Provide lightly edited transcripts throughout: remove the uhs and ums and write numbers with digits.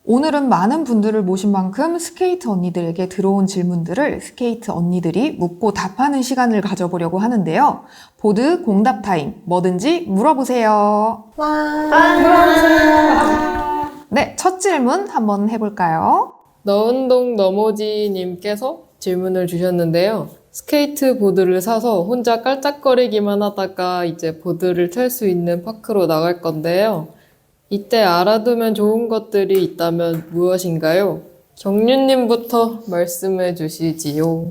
오늘은 많은 분들을 모신 만큼 스케이트 언니들에게 들어온 질문들을 스케이트 언니들이 묻고 답하는 시간을 가져보려고 하는데요. 보드 공답 타임, 뭐든지 물어보세요. 네, 첫 질문 한번 해볼까요? 너운동 너머지님께서 질문을 주셨는데요. 스케이트보드를 사서 혼자 깔짝거리기만 하다가 이제 보드를 탈 수 있는 파크로 나갈 건데요. 이때 알아두면 좋은 것들이 있다면 무엇인가요? 정윤님부터 말씀해 주시지요.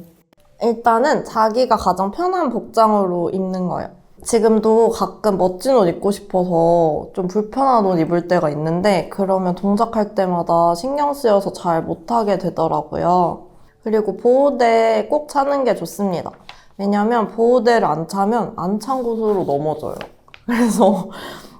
일단은 자기가 가장 편한 복장으로 입는 거예요. 지금도 가끔 멋진 옷 입고 싶어서 좀 불편한 옷 입을 때가 있는데 그러면 동작할 때마다 신경 쓰여서 잘 못하게 되더라고요. 그리고 보호대 꼭 차는 게 좋습니다. 왜냐면 보호대를 안 차면 안 찬 곳으로 넘어져요.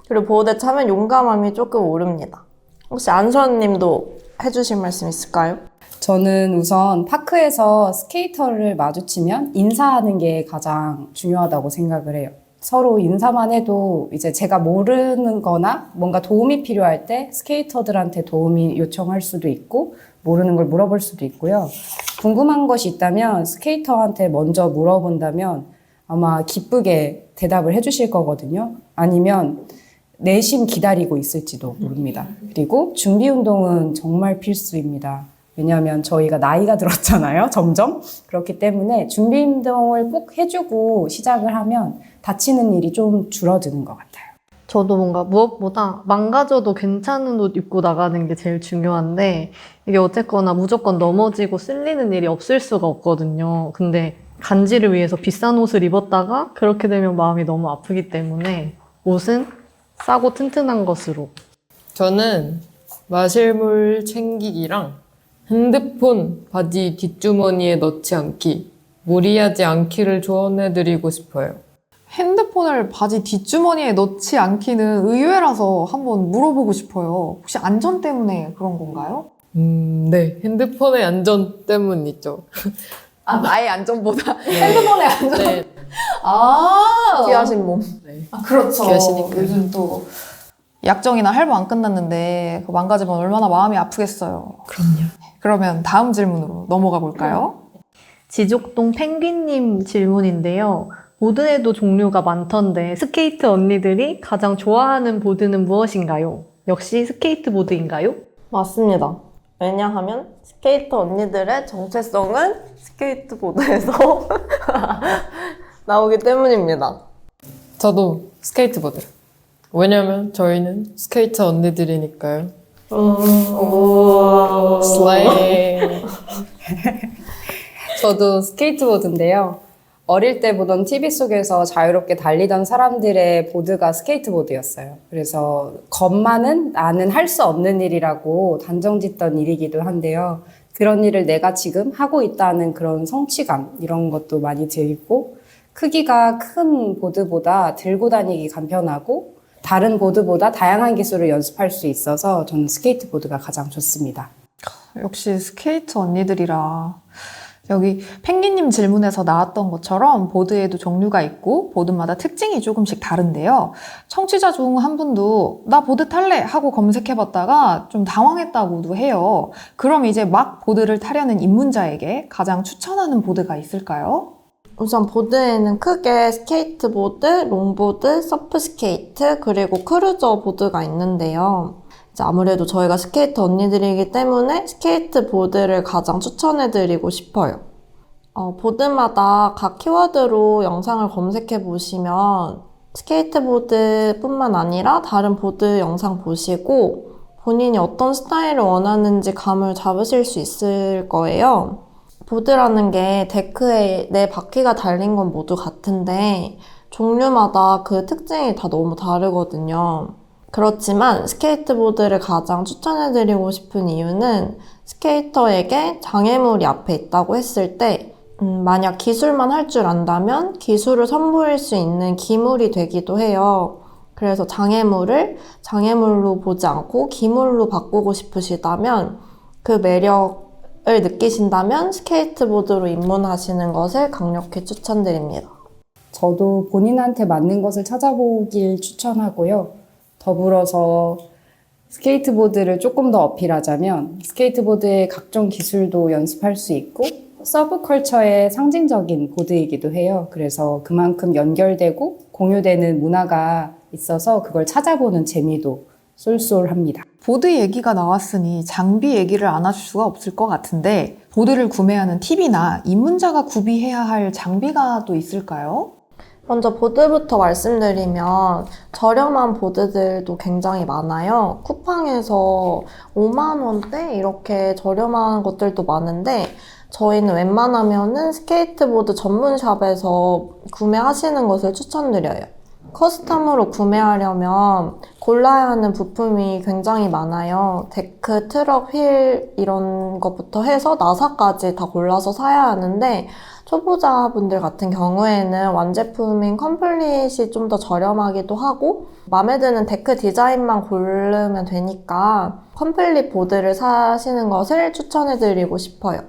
그리고 보호대 차면 용감함이 조금 오릅니다. 혹시 안수환님도 해주실 말씀 있을까요? 저는 우선 파크에서 스케이터를 마주치면 인사하는 게 가장 중요하다고 생각을 해요. 서로 인사만 해도 이제 제가 모르는 거나 뭔가 도움이 필요할 때 스케이터들한테 도움이 요청할 수도 있고 모르는 걸 물어볼 수도 있고요. 궁금한 것이 있다면 스케이터한테 먼저 물어본다면 아마 기쁘게 대답을 해주실 거거든요. 아니면 내심 기다리고 있을지도 모릅니다. 그리고 준비 운동은 정말 필수입니다. 왜냐하면 저희가 나이가 들었잖아요, 점점. 그렇기 때문에 준비 운동을 꼭 해주고 시작을 하면 다치는 일이 좀 줄어드는 것 같아요. 저도 뭔가 무엇보다 망가져도 괜찮은 옷 입고 나가는 게 제일 중요한데 이게 어쨌거나 무조건 넘어지고 쓸리는 일이 없을 수가 없거든요. 근데 간지를 위해서 비싼 옷을 입었다가 그렇게 되면 마음이 너무 아프기 때문에 옷은 싸고 튼튼한 것으로. 저는 마실 물 챙기기랑 핸드폰 바지 뒷주머니에 넣지 않기, 무리하지 않기를 조언해드리고 싶어요. 핸드폰을 바지 뒷주머니에 넣지 않기는 의외라서 한번 물어보고 싶어요. 혹시 안전 때문에 그런 건가요? 네. 핸드폰의 안전 때문이죠. 나의 안전보다 네. 핸드폰의 안전. 네. 귀하신 몸. 네. 그렇죠. 귀하시니까요. 요즘 또 약정이나 할부 안 끝났는데 그거 망가지면 얼마나 마음이 아프겠어요. 그럼요. 그러면 다음 질문으로 넘어가 볼까요? 지족동 펭귄님 질문인데요. 보드에도 종류가 많던데 스케이트 언니들이 가장 좋아하는 보드는 무엇인가요? 역시 스케이트보드인가요? 맞습니다. 왜냐하면 스케이터 언니들의 정체성은 스케이트보드에서 나오기 때문입니다. 저도 스케이트보드. 왜냐면 저희는 스케이트 언니들이니까요. 슬레이. 저도 스케이트보드인데요. 어릴 때 보던 TV 속에서 자유롭게 달리던 사람들의 보드가 스케이트보드였어요. 그래서 겁많은 나는 할 수 없는 일이라고 단정짓던 일이기도 한데요. 그런 일을 내가 지금 하고 있다는 그런 성취감, 이런 것도 많이 들고, 크기가 큰 보드보다 들고 다니기 간편하고 다른 보드보다 다양한 기술을 연습할 수 있어서 저는 스케이트보드가 가장 좋습니다. 역시 스케이트 언니들이라. 여기 펭귄님 질문에서 나왔던 것처럼 보드에도 종류가 있고 보드마다 특징이 조금씩 다른데요. 청취자 중 한 분도 나 보드 탈래 하고 검색해봤다가 좀 당황했다고도 해요. 그럼 이제 막 보드를 타려는 입문자에게 가장 추천하는 보드가 있을까요? 우선 보드에는 크게 스케이트보드, 롱보드, 서프스케이트, 그리고 크루저 보드가 있는데요. 이제 아무래도 저희가 스케이트 언니들이기 때문에 스케이트보드를 가장 추천해드리고 싶어요. 보드마다 각 키워드로 영상을 검색해 보시면 스케이트보드뿐만 아니라 다른 보드 영상 보시고 본인이 어떤 스타일을 원하는지 감을 잡으실 수 있을 거예요. 보드라는 게 데크에 네 바퀴가 달린 건 모두 같은데 종류마다 그 특징이 다 너무 다르거든요. 그렇지만 스케이트보드를 가장 추천해드리고 싶은 이유는 스케이터에게 장애물이 앞에 있다고 했을 때 만약 기술만 할 줄 안다면 기술을 선보일 수 있는 기물이 되기도 해요. 그래서 장애물을 장애물로 보지 않고 기물로 바꾸고 싶으시다면 그 매력을 느끼신다면 스케이트보드로 입문하시는 것을 강력히 추천드립니다. 저도 본인한테 맞는 것을 찾아보길 추천하고요. 더불어서 스케이트보드를 조금 더 어필하자면 스케이트보드의 각종 기술도 연습할 수 있고 서브컬처의 상징적인 보드이기도 해요. 그래서 그만큼 연결되고 공유되는 문화가 있어서 그걸 찾아보는 재미도 쏠쏠합니다. 보드 얘기가 나왔으니 장비 얘기를 안 하실 수가 없을 것 같은데 보드를 구매하는 팁이나 입문자가 구비해야 할 장비가 또 있을까요? 먼저 보드부터 말씀드리면 저렴한 보드들도 굉장히 많아요. 쿠팡에서 5만 원대 이렇게 저렴한 것들도 많은데 저희는 웬만하면은 스케이트보드 전문샵에서 구매하시는 것을 추천드려요. 커스텀으로 구매하려면 골라야 하는 부품이 굉장히 많아요. 데크, 트럭, 휠 이런 것부터 해서 나사까지 다 골라서 사야 하는데 초보자분들 같은 경우에는 완제품인 컴플릿이 좀 더 저렴하기도 하고 마음에 드는 데크 디자인만 고르면 되니까 컴플릿 보드를 사시는 것을 추천해드리고 싶어요.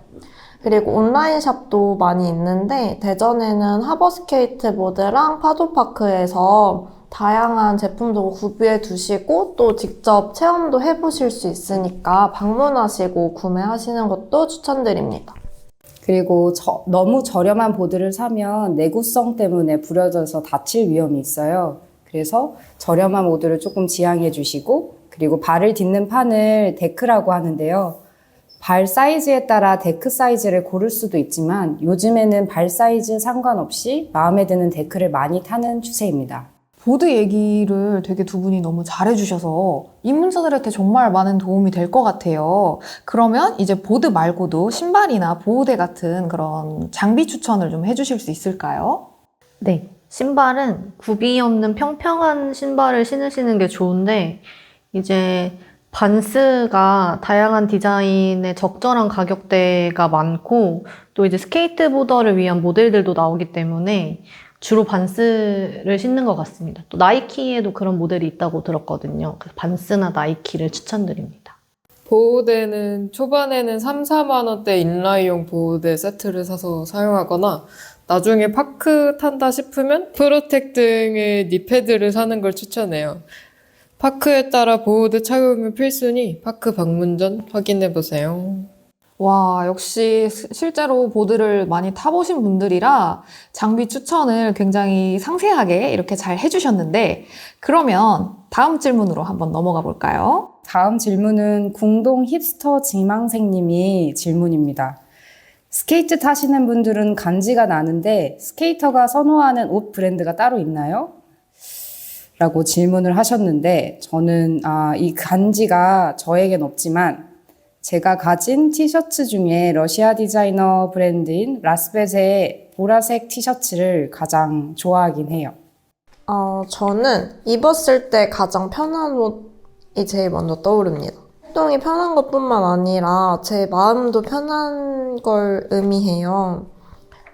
그리고 온라인 샵도 많이 있는데 대전에는 하버스케이트보드랑 파도파크에서 다양한 제품도 구비해 두시고 또 직접 체험도 해보실 수 있으니까 방문하시고 구매하시는 것도 추천드립니다. 그리고 너무 저렴한 보드를 사면 내구성 때문에 부러져서 다칠 위험이 있어요. 그래서 저렴한 보드를 조금 지양해 주시고 그리고 발을 딛는 판을 데크라고 하는데요. 발 사이즈에 따라 데크 사이즈를 고를 수도 있지만 요즘에는 발 사이즈 상관없이 마음에 드는 데크를 많이 타는 추세입니다. 보드 얘기를 되게 두 분이 너무 잘해주셔서 입문자들한테 정말 많은 도움이 될 것 같아요. 그러면 이제 보드 말고도 신발이나 보호대 같은 그런 장비 추천을 좀 해주실 수 있을까요? 네. 신발은 굽이 없는 평평한 신발을 신으시는 게 좋은데, 이제 반스가 다양한 디자인의 적절한 가격대가 많고, 또 이제 스케이트보더를 위한 모델들도 나오기 때문에 주로 반스를 신는 것 같습니다. 또 나이키에도 그런 모델이 있다고 들었거든요. 그래서 반스나 나이키를 추천드립니다. 보호대는 초반에는 3, 4만 원대 인라인용 보호대 세트를 사서 사용하거나 나중에 파크 탄다 싶으면 프로텍 등의 니 패드를 사는 걸 추천해요. 파크에 따라 보호대 착용은 필수니 파크 방문 전 확인해보세요. 와, 역시 실제로 보드를 많이 타보신 분들이라 장비 추천을 굉장히 상세하게 이렇게 잘 해주셨는데 그러면 다음 질문으로 한번 넘어가 볼까요? 다음 질문은 궁동 힙스터 지망생님이 질문입니다. 스케이트 타시는 분들은 간지가 나는데 스케이터가 선호하는 옷 브랜드가 따로 있나요? 라고 질문을 하셨는데 저는 이 간지가 저에겐 없지만 제가 가진 티셔츠 중에 러시아 디자이너 브랜드인 라스베세의 보라색 티셔츠를 가장 좋아하긴 해요. 저는 입었을 때 가장 편한 옷이 제일 먼저 떠오릅니다. 활동이 편한 것뿐만 아니라 제 마음도 편한 걸 의미해요.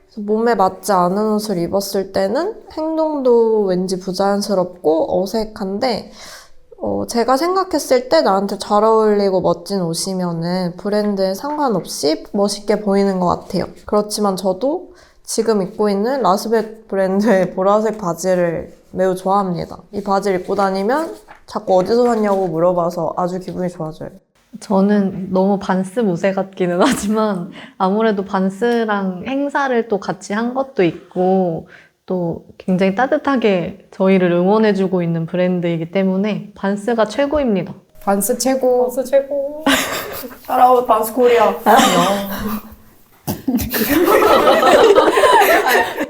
그래서 몸에 맞지 않은 옷을 입었을 때는 행동도 왠지 부자연스럽고 어색한데 제가 생각했을 때 나한테 잘 어울리고 멋진 옷이면은 브랜드에 상관없이 멋있게 보이는 것 같아요. 그렇지만 저도 지금 입고 있는 라스베 브랜드의 보라색 바지를 매우 좋아합니다. 이 바지를 입고 다니면 자꾸 어디서 샀냐고 물어봐서 아주 기분이 좋아져요. 저는 너무 반스 무새 같기는 하지만 아무래도 반스랑 행사를 또 같이 한 것도 있고 또 굉장히 따뜻하게 저희를 응원해주고 있는 브랜드이기 때문에 반스가 최고입니다. 반스 최고. 버스 최고. 샤라웃 반스 코리아.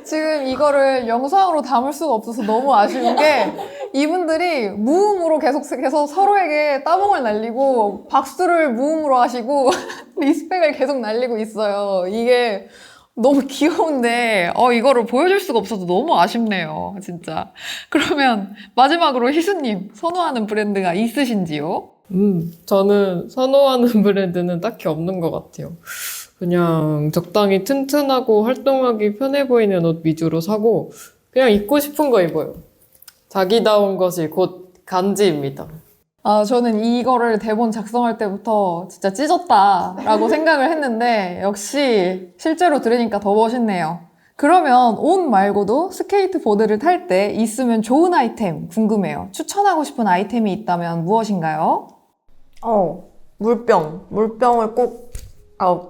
지금 이거를 영상으로 담을 수가 없어서 너무 아쉬운 게 이분들이 무음으로 계속해서 서로에게 따봉을 날리고 박수를 무음으로 하시고 리스펙을 계속 날리고 있어요. 이게 너무 귀여운데 이거를 보여줄 수가 없어서 너무 아쉽네요. 진짜. 그러면 마지막으로 희수님 선호하는 브랜드가 있으신지요? 저는 선호하는 브랜드는 딱히 없는 것 같아요. 그냥 적당히 튼튼하고 활동하기 편해 보이는 옷 위주로 사고 그냥 입고 싶은 거 입어요. 자기다운 것이 곧 간지입니다. 저는 이거를 대본 작성할 때부터 진짜 찢었다라고 생각을 했는데 역시 실제로 들으니까 더 멋있네요. 그러면 옷 말고도 스케이트보드를 탈 때 있으면 좋은 아이템 궁금해요. 추천하고 싶은 아이템이 있다면 무엇인가요? 물병. 물병을 꼭,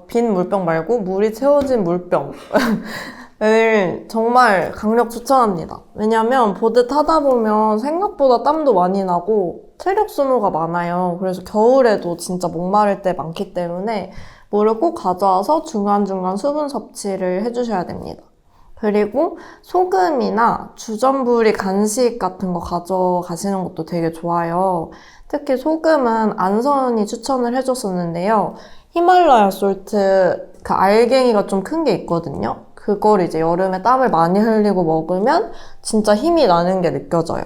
빈 물병 말고 물이 채워진 물병. 을 정말 강력 추천합니다. 왜냐면 보드 타다 보면 생각보다 땀도 많이 나고 체력 소모가 많아요. 그래서 겨울에도 진짜 목마를 때 많기 때문에 물을 꼭 가져와서 중간중간 수분 섭취를 해주셔야 됩니다. 그리고 소금이나 주전부리 간식 같은 거 가져가시는 것도 되게 좋아요. 특히 소금은 안선이 추천을 해줬었는데요. 히말라야 솔트 그 알갱이가 좀 큰 게 있거든요. 그걸 이제 여름에 땀을 많이 흘리고 먹으면 진짜 힘이 나는 게 느껴져요.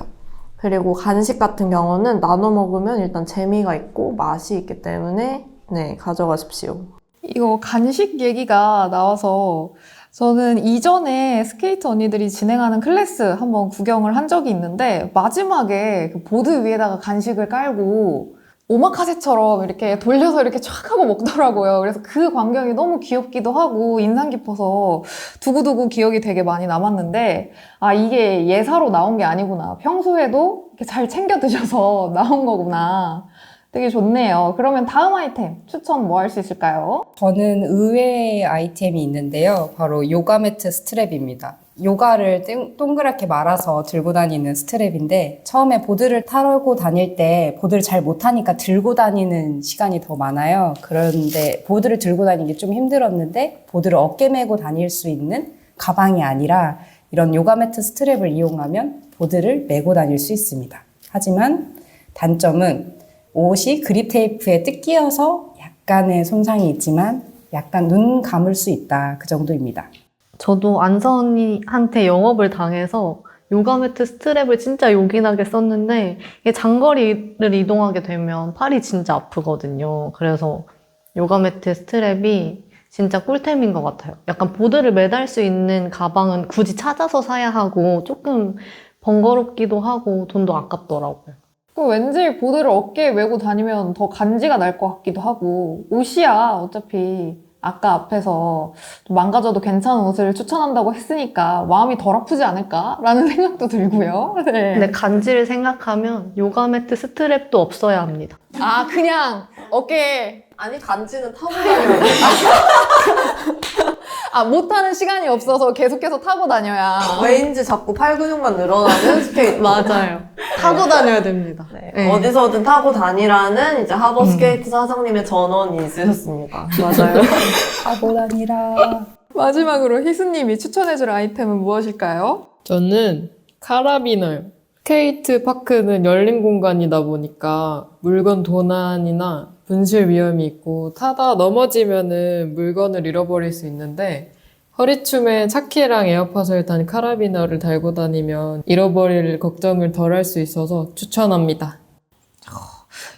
그리고 간식 같은 경우는 나눠 먹으면 일단 재미가 있고 맛이 있기 때문에 네, 가져가십시오. 이거 간식 얘기가 나와서 저는 이전에 스케이트 언니들이 진행하는 클래스 한번 구경을 한 적이 있는데 마지막에 그 보드 위에다가 간식을 깔고 오마카세처럼 이렇게 돌려서 이렇게 촥 하고 먹더라고요. 그래서 그 광경이 너무 귀엽기도 하고 인상 깊어서 두고두고 기억이 되게 많이 남았는데 이게 예사로 나온 게 아니구나. 평소에도 이렇게 잘 챙겨 드셔서 나온 거구나. 되게 좋네요. 그러면 다음 아이템 추천 뭐 할 수 있을까요? 저는 의외의 아이템이 있는데요. 바로 요가 매트 스트랩입니다. 요가를 동그랗게 말아서 들고 다니는 스트랩인데 처음에 보드를 타고 다닐 때 보드를 잘 못하니까 들고 다니는 시간이 더 많아요. 그런데 보드를 들고 다니기 좀 힘들었는데 보드를 어깨 메고 다닐 수 있는 가방이 아니라 이런 요가 매트 스트랩을 이용하면 보드를 메고 다닐 수 있습니다. 하지만 단점은 옷이 그립 테이프에 뜯기어서 약간의 손상이 있지만 약간 눈 감을 수 있다. 그 정도입니다. 저도 안선이한테 영업을 당해서 요가 매트 스트랩을 진짜 요긴하게 썼는데 이게 장거리를 이동하게 되면 팔이 진짜 아프거든요. 그래서 요가 매트 스트랩이 진짜 꿀템인 것 같아요. 약간 보드를 매달 수 있는 가방은 굳이 찾아서 사야 하고 조금 번거롭기도 하고 돈도 아깝더라고요. 그 왠지 보드를 어깨에 메고 다니면 더 간지가 날 것 같기도 하고 옷이야 어차피 아까 앞에서 좀 망가져도 괜찮은 옷을 추천한다고 했으니까 마음이 덜 아프지 않을까라는 생각도 들고요. 네. 근데 간지를 생각하면 요가 매트 스트랩도 없어야 합니다. 그냥 어깨에 아니 간지는 타고 다녀야 돼. 못하는 시간이 없어서 계속해서 타고 다녀야. 왜인지 자꾸 팔 근육만 늘어나는 스케이트. 맞아요. 타고 다녀야 됩니다. 네, 네. 어디서든 타고 다니라는 이제 하버 스케이트 사장님의 전원이 있으셨습니다. 맞아요. 타고 다니라. 마지막으로 희수님이 추천해줄 아이템은 무엇일까요? 저는 카라비너요. 스케이트 파크는 열린 공간이다 보니까 물건 도난이나 분실 위험이 있고 타다 넘어지면은 물건을 잃어버릴 수 있는데 허리춤에 차키랑 에어팟을 단 카라비너를 달고 다니면 잃어버릴 걱정을 덜 할 수 있어서 추천합니다.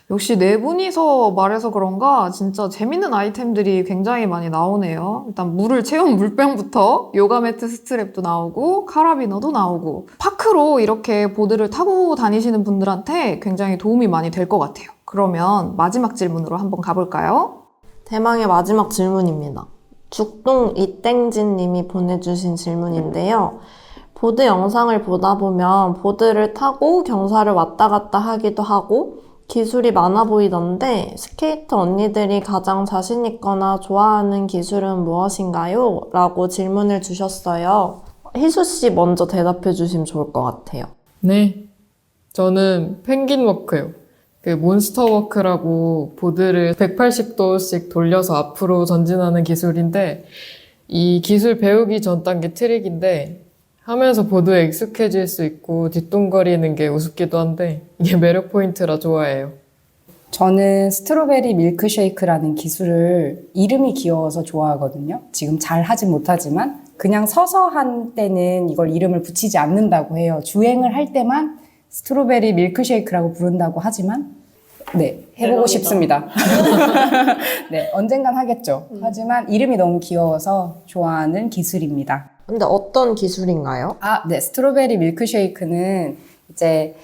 역시 네 분이서 말해서 그런가 진짜 재밌는 아이템들이 굉장히 많이 나오네요. 일단 물을 채운 물병부터 요가 매트 스트랩도 나오고 카라비너도 나오고 파크로 이렇게 보드를 타고 다니시는 분들한테 굉장히 도움이 많이 될 것 같아요. 그러면 마지막 질문으로 한번 가볼까요? 대망의 마지막 질문입니다. 죽동 이땡진 님이 보내주신 질문인데요. 보드 영상을 보다 보면 보드를 타고 경사를 왔다 갔다 하기도 하고 기술이 많아 보이던데 스케이터 언니들이 가장 자신 있거나 좋아하는 기술은 무엇인가요? 라고 질문을 주셨어요. 희수 씨 먼저 대답해 주시면 좋을 것 같아요. 네, 저는 펭귄 워크요. 그 몬스터 워크라고 보드를 180도씩 돌려서 앞으로 전진하는 기술인데 이 기술 배우기 전 단계 트릭인데 하면서 보드에 익숙해질 수 있고 뒷동거리는 게 우습기도 한데 이게 매력 포인트라 좋아해요. 저는 스트로베리 밀크쉐이크라는 기술을 이름이 귀여워서 좋아하거든요. 지금 잘 하진 못하지만 그냥 서서 한 때는 이걸 이름을 붙이지 않는다고 해요. 주행을 할 때만 스트로베리 밀크쉐이크라고 부른다고 하지만 네, 해보고 싶습니다. 네, 언젠간 하겠죠. 하지만 이름이 너무 귀여워서 좋아하는 기술입니다. 근데 어떤 기술인가요? 네, 스트로베리 밀크쉐이크는 이제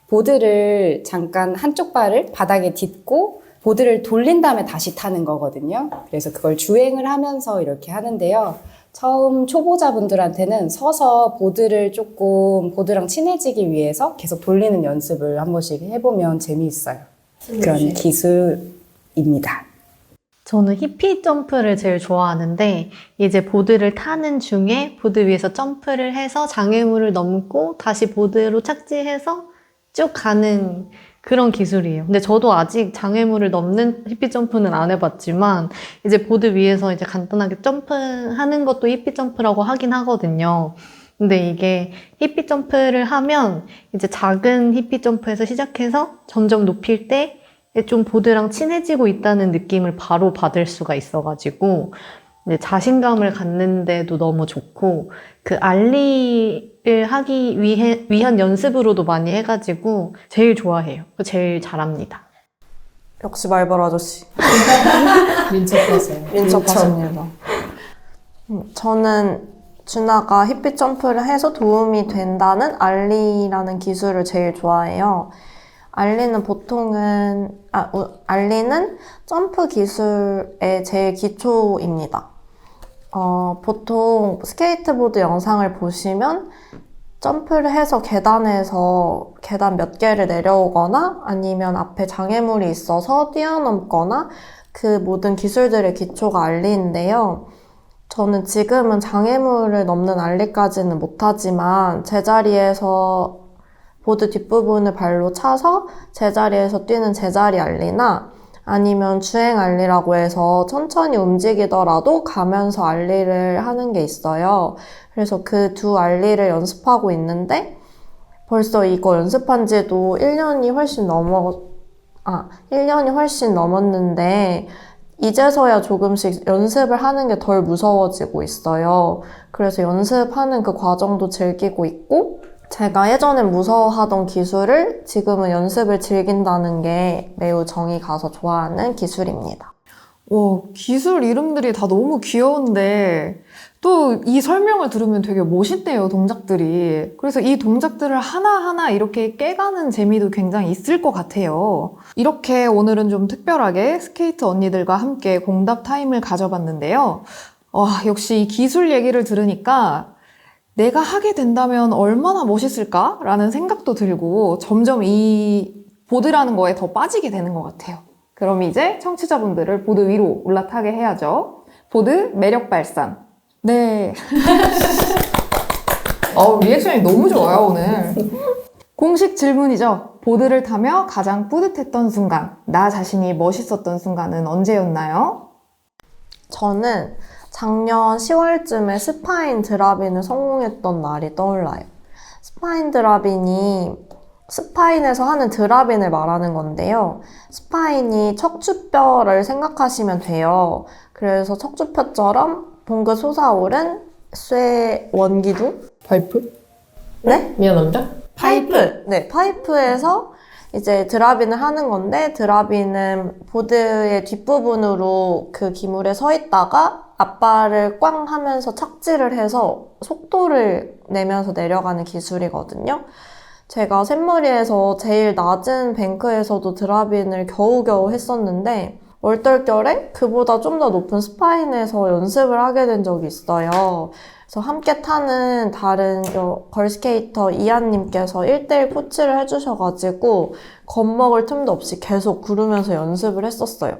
보드를 잠깐 한쪽 발을 바닥에 딛고 보드를 돌린 다음에 다시 타는 거거든요. 그래서 그걸 주행을 하면서 이렇게 하는데요. 처음 초보자분들한테는 서서 보드를 조금 보드랑 친해지기 위해서 계속 돌리는 연습을 한 번씩 해보면 재미있어요. 그런 기술입니다. 저는 히피 점프를 제일 좋아하는데 이제 보드를 타는 중에 보드 위에서 점프를 해서 장애물을 넘고 다시 보드로 착지해서 쭉 가는 그런 기술이에요. 근데 저도 아직 장애물을 넘는 히피 점프는 안 해봤지만 이제 보드 위에서 이제 간단하게 점프하는 것도 히피 점프라고 하긴 하거든요. 근데 이게 히피 점프를 하면 이제 작은 히피 점프에서 시작해서 점점 높일 때 좀 보드랑 친해지고 있다는 느낌을 바로 받을 수가 있어가지고 이제 자신감을 갖는데도 너무 좋고 그 알리를 하기 위한 연습으로도 많이 해가지고 제일 좋아해요. 제일 잘합니다. 역시 말벌 아저씨. 민첩하세요. 민첩하십니다. 저는 준하가 히피 점프를 해서 도움이 된다는 알리라는 기술을 제일 좋아해요. 알리는 알리는 점프 기술의 제일 기초입니다. 보통 스케이트보드 영상을 보시면 점프를 해서 계단에서 계단 몇 개를 내려오거나 아니면 앞에 장애물이 있어서 뛰어넘거나 그 모든 기술들의 기초가 알리인데요. 저는 지금은 장애물을 넘는 알리까지는 못하지만 제자리에서 보드 뒷부분을 발로 차서 제자리에서 뛰는 제자리 알리나 아니면 주행 알리라고 해서 천천히 움직이더라도 가면서 알리를 하는 게 있어요. 그래서 그 두 알리를 연습하고 있는데 벌써 이거 연습한 지도 1년이 훨씬 넘었는데 이제서야 조금씩 연습을 하는 게 덜 무서워지고 있어요. 그래서 연습하는 그 과정도 즐기고 있고 제가 예전엔 무서워하던 기술을 지금은 연습을 즐긴다는 게 매우 정이 가서 좋아하는 기술입니다. 와, 기술 이름들이 다 너무 귀여운데 또 이 설명을 들으면 되게 멋있대요, 동작들이. 그래서 이 동작들을 하나하나 이렇게 깨가는 재미도 굉장히 있을 것 같아요. 이렇게 오늘은 좀 특별하게 스케이트 언니들과 함께 공답 타임을 가져봤는데요. 와, 역시 이 기술 얘기를 들으니까 내가 하게 된다면 얼마나 멋있을까라는 생각도 들고 점점 이 보드라는 거에 더 빠지게 되는 것 같아요. 그럼 이제 청취자분들을 보드 위로 올라타게 해야죠. 보드 매력 발산. 네. 리액션이 너무 좋아요, 오늘. 공식 질문이죠. 보드를 타며 가장 뿌듯했던 순간, 나 자신이 멋있었던 순간은 언제였나요? 저는 작년 10월쯤에 스파인 드랍인을 성공했던 날이 떠올라요. 스파인 드랍인이 스파인에서 하는 드랍인을 말하는 건데요. 스파인이 척추뼈를 생각하시면 돼요. 그래서 척추뼈처럼 봉긋 솟아오른 쇠 원기둥? 파이프? 네? 미안합니다. 파이프! 네, 파이프에서 이제 드랍인을 하는 건데 드랍인은 보드의 뒷부분으로 그 기물에 서 있다가 앞발을 꽝 하면서 착지를 해서 속도를 내면서 내려가는 기술이거든요. 제가 샘머리에서 제일 낮은 뱅크에서도 드랍인을 겨우겨우 했었는데 얼떨결에 그보다 좀 더 높은 스파인에서 연습을 하게 된 적이 있어요. 그래서 함께 타는 다른 걸스케이터 이한님께서 1대1 코치를 해주셔가지고 겁먹을 틈도 없이 계속 구르면서 연습을 했었어요.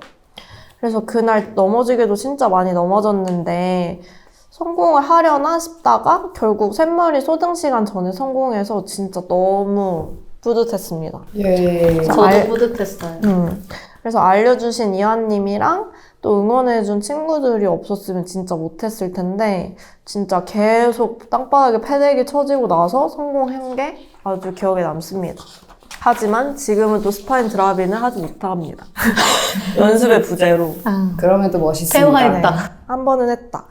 그래서 그날 넘어지기도 진짜 많이 넘어졌는데 성공을 하려나 싶다가 결국 샘머리 소등 시간 전에 성공해서 진짜 너무 뿌듯했습니다. 예. 저도 뿌듯했어요. 그래서 알려주신 이완님이랑 또 응원해준 친구들이 없었으면 진짜 못했을 텐데 진짜 계속 땅바닥에 패대기 쳐지고 나서 성공한 게 아주 기억에 남습니다. 하지만 지금은 또 스파인 드랍인을 하지 못합니다. 연습의 부재로. 그러면 또 멋있습니다. 배워야겠다. 한 번은 했다.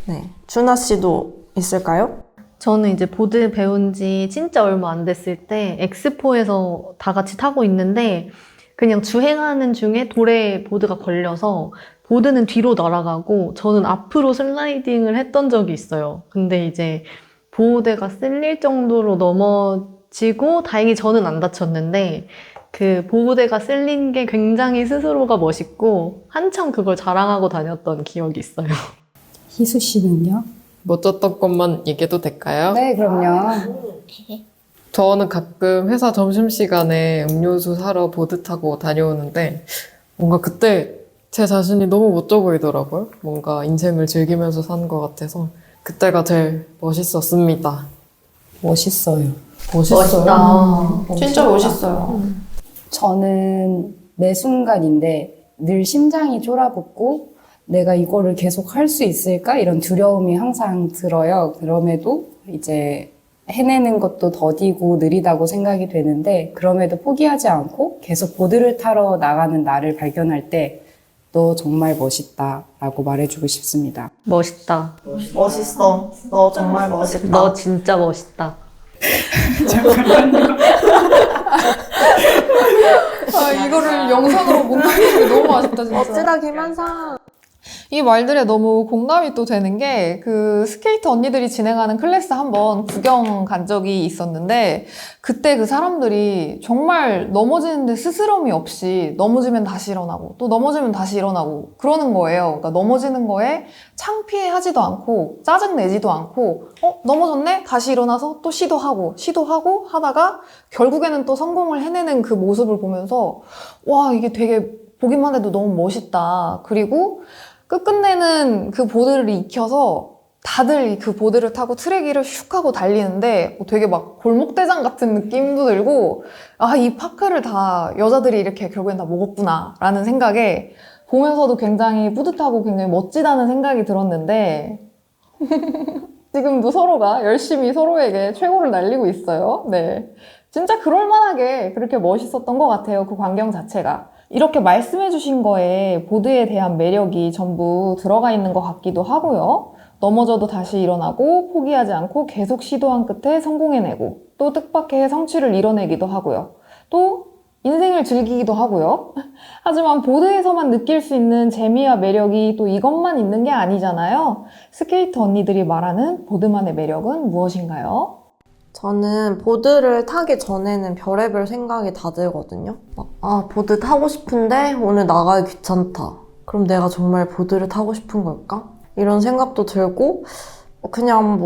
네. 준하 씨도 있을까요? 저는 이제 보드 배운 지 진짜 얼마 안 됐을 때 엑스포에서 다 같이 타고 있는데 그냥 주행하는 중에 돌에 보드가 걸려서 보드는 뒤로 날아가고 저는 앞으로 슬라이딩을 했던 적이 있어요. 근데 이제 보호대가 쓸릴 정도로 넘어지고 다행히 저는 안 다쳤는데 그 보호대가 쓸린 게 굉장히 스스로가 멋있고 한참 그걸 자랑하고 다녔던 기억이 있어요. 희수 씨는요? 멋졌던 것만 얘기해도 될까요? 네, 그럼요. 저는 가끔 회사 점심시간에 음료수 사러 보드 타고 다녀오는데 뭔가 그때 제 자신이 너무 멋져 보이더라고요. 뭔가 인생을 즐기면서 사는 것 같아서 그때가 제일 멋있었습니다. 멋있어요. 멋있어요. 진짜 멋있어요. 저는 매 순간인데 늘 심장이 쫄아붙고 내가 이거를 계속 할 수 있을까? 이런 두려움이 항상 들어요. 그럼에도 이제 해내는 것도 더디고 느리다고 생각이 되는데 그럼에도 포기하지 않고 계속 보드를 타러 나가는 나를 발견할 때 너 정말 멋있다 라고 말해주고 싶습니다. 멋있다. 멋있어. 너 정말 멋있다. 너 진짜 멋있다. 이거를 영상으로 못 남기는 게 너무 아쉽다, 진짜. 멋지다 김한상. 이 말들에 너무 공감이 또 되는 게 그 스케이트 언니들이 진행하는 클래스 한번 구경 간 적이 있었는데 그때 그 사람들이 정말 넘어지는데 스스럼이 없이 넘어지면 다시 일어나고 또 넘어지면 다시 일어나고 그러는 거예요. 그러니까 넘어지는 거에 창피하지도 않고 짜증내지도 않고 넘어졌네? 다시 일어나서 또 시도하고 하다가 결국에는 또 성공을 해내는 그 모습을 보면서 와, 이게 되게 보기만 해도 너무 멋있다. 그리고 끝끝내는 그 보드를 익혀서 다들 그 보드를 타고 트랙 위를 슉 하고 달리는데 되게 막 골목대장 같은 느낌도 들고 아, 이 파크를 다 여자들이 이렇게 결국엔 다 먹었구나 라는 생각에 보면서도 굉장히 뿌듯하고 굉장히 멋지다는 생각이 들었는데 지금도 서로가 열심히 서로에게 최고를 날리고 있어요. 네, 진짜 그럴만하게 그렇게 멋있었던 것 같아요. 그 광경 자체가. 이렇게 말씀해주신 거에 보드에 대한 매력이 전부 들어가 있는 것 같기도 하고요. 넘어져도 다시 일어나고 포기하지 않고 계속 시도한 끝에 성공해내고 또 뜻밖의 성취를 이뤄내기도 하고요. 또 인생을 즐기기도 하고요. 하지만 보드에서만 느낄 수 있는 재미와 매력이 또 이것만 있는 게 아니잖아요. 스케이트 언니들이 말하는 보드만의 매력은 무엇인가요? 저는 보드를 타기 전에는 별의별 생각이 다 들거든요. 보드 타고 싶은데 오늘 나가기 귀찮다. 그럼 내가 정말 보드를 타고 싶은 걸까? 이런 생각도 들고 그냥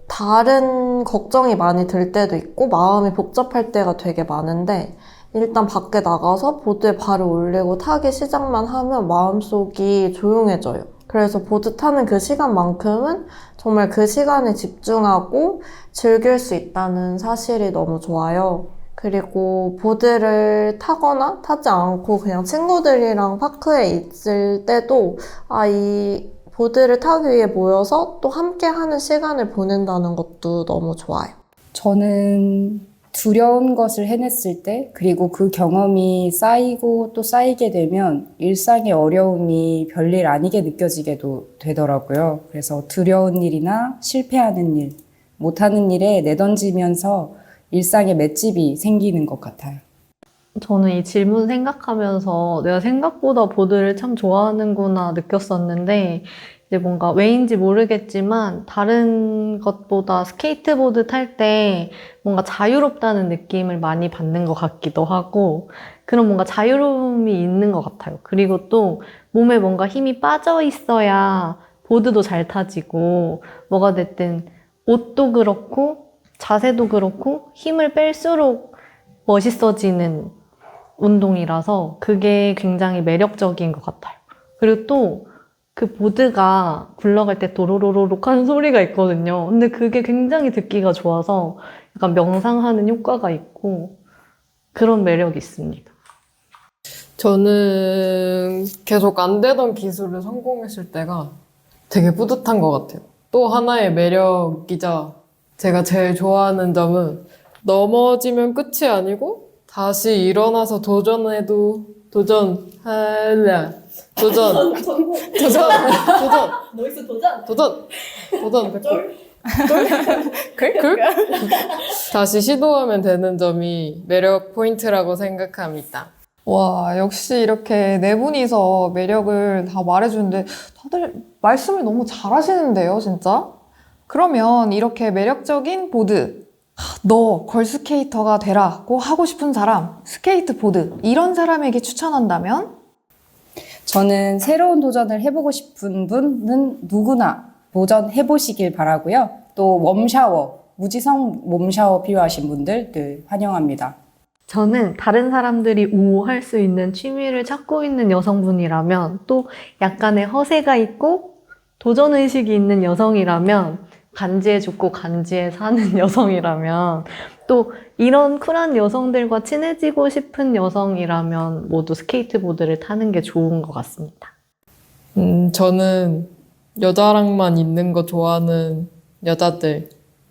다른 걱정이 많이 들 때도 있고 마음이 복잡할 때가 되게 많은데 일단 밖에 나가서 보드에 발을 올리고 타기 시작만 하면 마음속이 조용해져요. 그래서 보드 타는 그 시간만큼은 정말 그 시간에 집중하고 즐길 수 있다는 사실이 너무 좋아요. 그리고 보드를 타거나 타지 않고 그냥 친구들이랑 파크에 있을 때도 이 보드를 타기 위해 모여서 또 함께 하는 시간을 보낸다는 것도 너무 좋아요. 저는 두려운 것을 해냈을 때, 그리고 그 경험이 쌓이고 또 쌓이게 되면 일상의 어려움이 별일 아니게 느껴지게도 되더라고요. 그래서 두려운 일이나 실패하는 일, 못하는 일에 내던지면서 일상의 맷집이 생기는 것 같아요. 저는 이 질문 생각하면서 내가 생각보다 보드를 참 좋아하는구나 느꼈었는데 이제 뭔가 왜인지 모르겠지만 다른 것보다 스케이트보드 탈 때 뭔가 자유롭다는 느낌을 많이 받는 것 같기도 하고 그런 뭔가 자유로움이 있는 것 같아요. 그리고 또 몸에 뭔가 힘이 빠져 있어야 보드도 잘 타지고 뭐가 됐든 옷도 그렇고 자세도 그렇고 힘을 뺄수록 멋있어지는 운동이라서 그게 굉장히 매력적인 것 같아요. 그리고 또 그 보드가 굴러갈 때 도로로로록 하는 소리가 있거든요. 근데 그게 굉장히 듣기가 좋아서 약간 명상하는 효과가 있고 그런 매력이 있습니다. 저는 계속 안 되던 기술을 성공했을 때가 되게 뿌듯한 것 같아요. 또 하나의 매력이자 제가 제일 좋아하는 점은 넘어지면 끝이 아니고 다시 일어나서 도전해도 도전할래. 도전. 노이스 도전! 도전 100%. 다시 시도하면 되는 점이 매력 포인트라고 생각합니다. 와, 역시 이렇게 네 분이서 매력을 다 말해주는데 다들 말씀을 너무 잘하시는데요, 진짜? 그러면 이렇게 매력적인 보드, 너 걸스케이터가 되라고 하고 싶은 사람, 스케이트보드, 이런 사람에게 추천한다면? 저는 새로운 도전을 해보고 싶은 분은 누구나 도전해보시길 바라고요. 또 웜샤워, 무지성 몸 샤워 필요하신 분들 늘 환영합니다. 저는 다른 사람들이 오 할 수 있는 취미를 찾고 있는 여성분이라면 또 약간의 허세가 있고 도전의식이 있는 여성이라면 간지에 죽고 간지에 사는 여성이라면 또 이런 쿨한 여성들과 친해지고 싶은 여성이라면 모두 스케이트보드를 타는 게 좋은 것 같습니다. 저는 여자랑만 있는 거 좋아하는 여자들,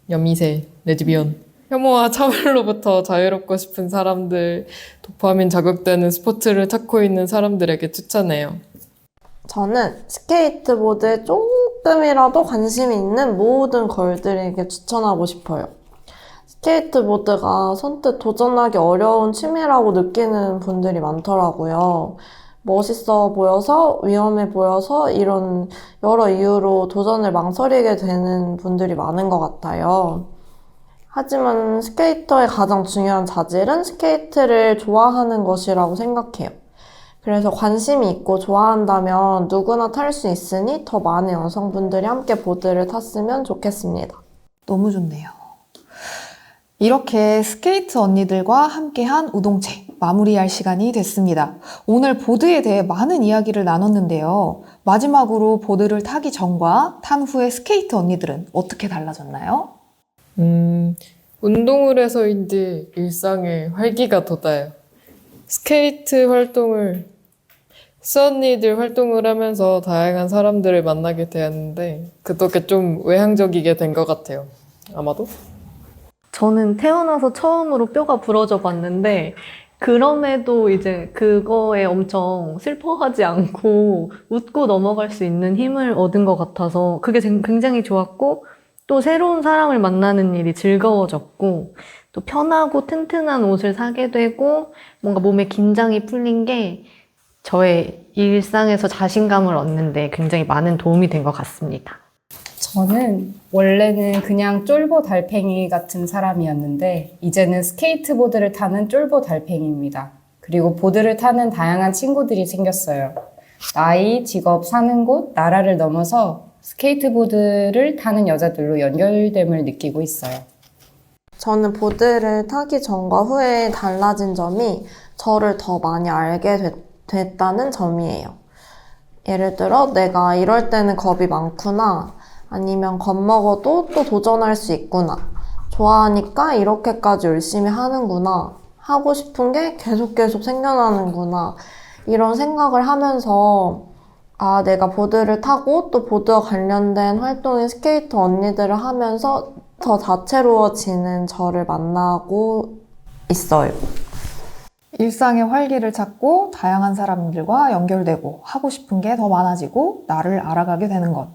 여미새, 레즈비언. 혐오와 차별로부터 자유롭고 싶은 사람들, 도파민 자극되는 스포츠를 찾고 있는 사람들에게 추천해요. 저는 스케이트보드에 조금이라도 관심이 있는 모든 걸들에게 추천하고 싶어요. 스케이트보드가 선뜻 도전하기 어려운 취미라고 느끼는 분들이 많더라고요. 멋있어 보여서, 위험해 보여서 이런 여러 이유로 도전을 망설이게 되는 분들이 많은 것 같아요. 하지만 스케이터의 가장 중요한 자질은 스케이트를 좋아하는 것이라고 생각해요. 그래서 관심이 있고 좋아한다면 누구나 탈 수 있으니 더 많은 여성분들이 함께 보드를 탔으면 좋겠습니다. 너무 좋네요. 이렇게 스케이트 언니들과 함께한 우동체 마무리할 시간이 됐습니다. 오늘 보드에 대해 많은 이야기를 나눴는데요. 마지막으로 보드를 타기 전과 탄 후의 스케이트 언니들은 어떻게 달라졌나요? 운동을 해서인지 일상에 활기가 돋아요. 스케이트 활동을, 수언니들 활동을 하면서 다양한 사람들을 만나게 되었는데, 그 덕에 좀 외향적이게 된 것 같아요. 아마도? 저는 태어나서 처음으로 뼈가 부러져 봤는데 그럼에도 이제 그거에 엄청 슬퍼하지 않고 웃고 넘어갈 수 있는 힘을 얻은 것 같아서 그게 굉장히 좋았고 또 새로운 사람을 만나는 일이 즐거워졌고 또 편하고 튼튼한 옷을 사게 되고 뭔가 몸에 긴장이 풀린 게 저의 일상에서 자신감을 얻는데 굉장히 많은 도움이 된 것 같습니다. 저는 원래는 그냥 쫄보 달팽이 같은 사람이었는데 이제는 스케이트보드를 타는 쫄보 달팽이입니다. 그리고 보드를 타는 다양한 친구들이 생겼어요. 나이, 직업, 사는 곳, 나라를 넘어서 스케이트보드를 타는 여자들로 연결됨을 느끼고 있어요. 저는 보드를 타기 전과 후에 달라진 점이 저를 더 많이 알게 됐다는 점이에요. 예를 들어 내가 이럴 때는 겁이 많구나, 아니면 겁먹어도 또 도전할 수 있구나, 좋아하니까 이렇게까지 열심히 하는구나, 하고 싶은 게 계속 생겨나는구나, 이런 생각을 하면서 아, 내가 보드를 타고 또 보드와 관련된 활동인 스케이터 언니들을 하면서 더 다채로워지는 저를 만나고 있어요. 일상의 활기를 찾고 다양한 사람들과 연결되고 하고 싶은 게 더 많아지고 나를 알아가게 되는 것.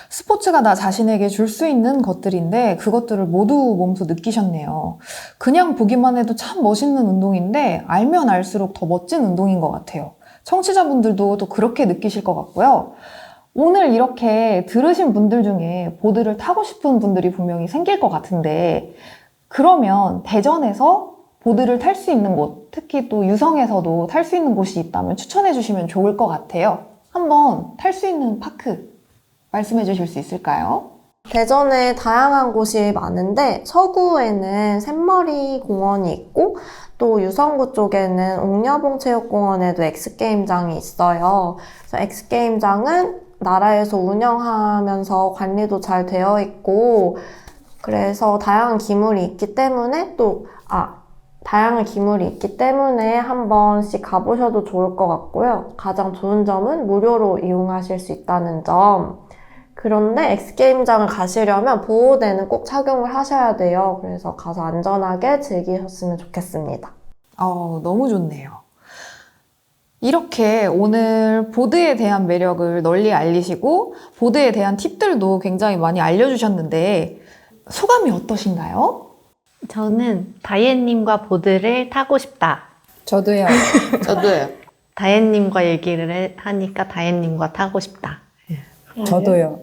스포츠가 나 자신에게 줄 수 있는 것들인데 그것들을 모두 몸소 느끼셨네요. 그냥 보기만 해도 참 멋있는 운동인데 알면 알수록 더 멋진 운동인 것 같아요. 청취자분들도 또 그렇게 느끼실 것 같고요. 오늘 이렇게 들으신 분들 중에 보드를 타고 싶은 분들이 분명히 생길 것 같은데 그러면 대전에서 보드를 탈 수 있는 곳, 특히 또 유성에서도 탈 수 있는 곳이 있다면 추천해 주시면 좋을 것 같아요. 한번 탈 수 있는 파크 말씀해 주실 수 있을까요? 대전에 다양한 곳이 많은데 서구에는 샘머리 공원이 있고 또 유성구 쪽에는 옥녀봉 체육공원에도 엑스게임장이 있어요. 그래서 엑스게임장은 나라에서 운영하면서 관리도 잘 되어 있고 그래서 다양한 기물이 있기 때문에 한 번씩 가보셔도 좋을 것 같고요. 가장 좋은 점은 무료로 이용하실 수 있다는 점. 그런데 엑스게임장을 가시려면 보호대는 꼭 착용을 하셔야 돼요. 그래서 가서 안전하게 즐기셨으면 좋겠습니다. 너무 좋네요. 이렇게 오늘 보드에 대한 매력을 널리 알리시고 보드에 대한 팁들도 굉장히 많이 알려주셨는데 소감이 어떠신가요? 저는 다이앤님과 보드를 타고 싶다. 저도요. 저도요. 다이앤님과 얘기를 하니까 다이앤님과 타고 싶다. 저도요.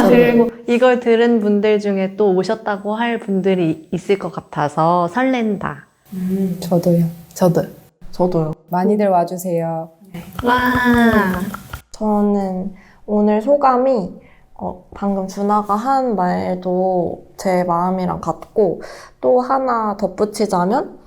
그리고 이걸 들은 분들 중에 또 오셨다고 할 분들이 있을 것 같아서 설렌다. 저도요. 저도요. 많이들 와주세요. 와. 저는 오늘 소감이 방금 준하가 한 말도 제 마음이랑 같고, 또 하나 덧붙이자면,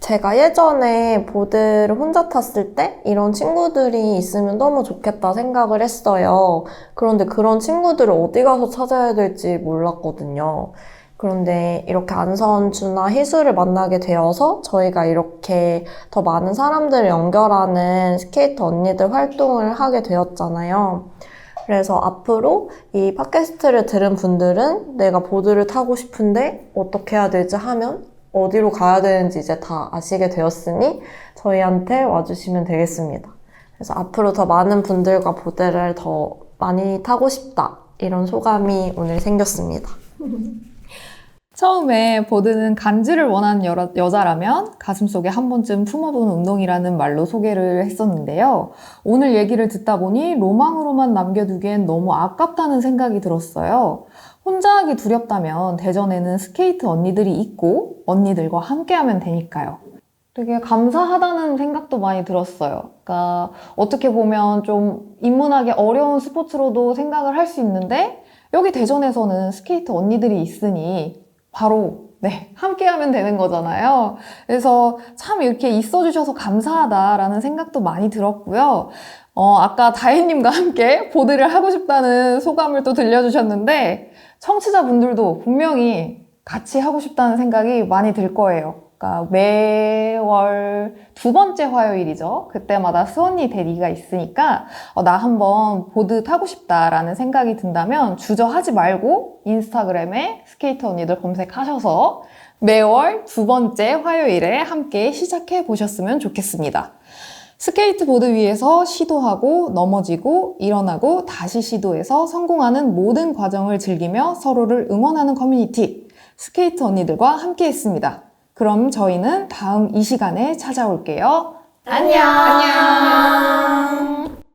제가 예전에 보드를 혼자 탔을 때 이런 친구들이 있으면 너무 좋겠다 생각을 했어요. 그런데 그런 친구들을 어디 가서 찾아야 될지 몰랐거든요. 그런데 이렇게 안선, 준하, 희수를 만나게 되어서 저희가 이렇게 더 많은 사람들을 연결하는 스케이터 언니들 활동을 하게 되었잖아요. 그래서 앞으로 이 팟캐스트를 들은 분들은 내가 보드를 타고 싶은데 어떻게 해야 되지 하면 어디로 가야 되는지 이제 다 아시게 되었으니 저희한테 와주시면 되겠습니다. 그래서 앞으로 더 많은 분들과 보드를 더 많이 타고 싶다, 이런 소감이 오늘 생겼습니다. 처음에 보드는 간지를 원하는 여자라면 가슴속에 한 번쯤 품어보는 운동이라는 말로 소개를 했었는데요. 오늘 얘기를 듣다 보니 로망으로만 남겨두기엔 너무 아깝다는 생각이 들었어요. 혼자 하기 두렵다면 대전에는 스케이트 언니들이 있고 언니들과 함께하면 되니까요. 되게 감사하다는 생각도 많이 들었어요. 그러니까 어떻게 보면 좀 입문하기 어려운 스포츠로도 생각을 할 수 있는데 여기 대전에서는 스케이트 언니들이 있으니 바로 함께하면 되는 거잖아요. 그래서 참 이렇게 있어주셔서 감사하다라는 생각도 많이 들었고요. 아까 다혜님과 함께 보드를 하고 싶다는 소감을 또 들려주셨는데 청취자분들도 분명히 같이 하고 싶다는 생각이 많이 들 거예요. 그러니까 매월 2번째 화요일이죠. 그때마다 수언니 대리가 있으니까 나 한번 보드 타고 싶다라는 생각이 든다면 주저하지 말고 인스타그램에 스케이터 언니들 검색하셔서 매월 2번째 화요일에 함께 시작해 보셨으면 좋겠습니다. 스케이트보드 위에서 시도하고 넘어지고 일어나고 다시 시도해서 성공하는 모든 과정을 즐기며 서로를 응원하는 커뮤니티 스케이트 언니들과 함께 했습니다. 그럼 저희는 다음 이 시간에 찾아올게요. 안녕!